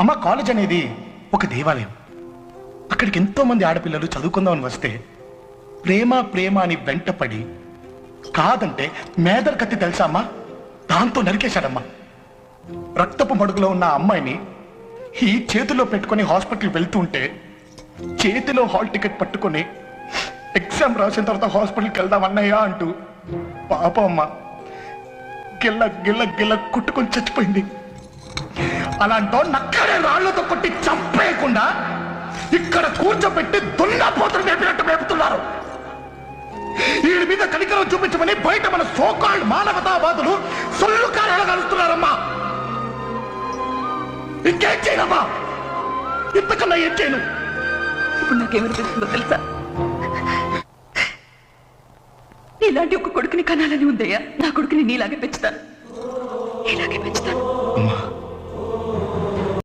అమ్మ, కాలేజ్ అనేది ఒక దేవాలయం. అక్కడికి ఎంతో మంది ఆడపిల్లలు చదువుకుందామని వస్తే ప్రేమ ప్రేమ అని వెంటపడి కాదంటే మేదర్ కత్తి తెలుసా అమ్మా, దాంతో నరికేశాడమ్మా. రక్తపు మడుగులో ఉన్న ఆ అమ్మాయిని ఈ చేతిలో పెట్టుకుని హాస్పిటల్ వెళ్తూ ఉంటే చేతిలో హాల్ టికెట్ పట్టుకొని ఎగ్జామ్ రాసిన తర్వాత హాస్పిటల్కి వెళ్దాం అన్నయ్యా అంటూ పాపం అమ్మ గిల్ల గిల్ల గిల్ల కుట్టుకొని చచ్చిపోయింది. అలాంటో నక్కడే రాళ్లతో కొట్టి చంపేయకుండా ఇక్కడ కూర్చోబెట్టి దున్నపోతలు మేపినట్టు మేపుతున్నారు. వీడి మీద కనికరం చూపించమని బయట మన సోకాల్డ్ మానవతావాదులు సొల్లు కార్యాలు కలుస్తున్నారమ్మా. ఇంకేం చేయనమ్మా, ఇంతకన్నా ఏం చేయను. ఇప్పుడు నాకేమనిపిస్తుందో తెలుసా? ఇలాంటి ఒక కొడుకుని కనాలని ఉందయ్యా. నా కొడుకుని నీలాగే పెంచుతాను, ఇలాగే పెంచుతాను. అమ్మా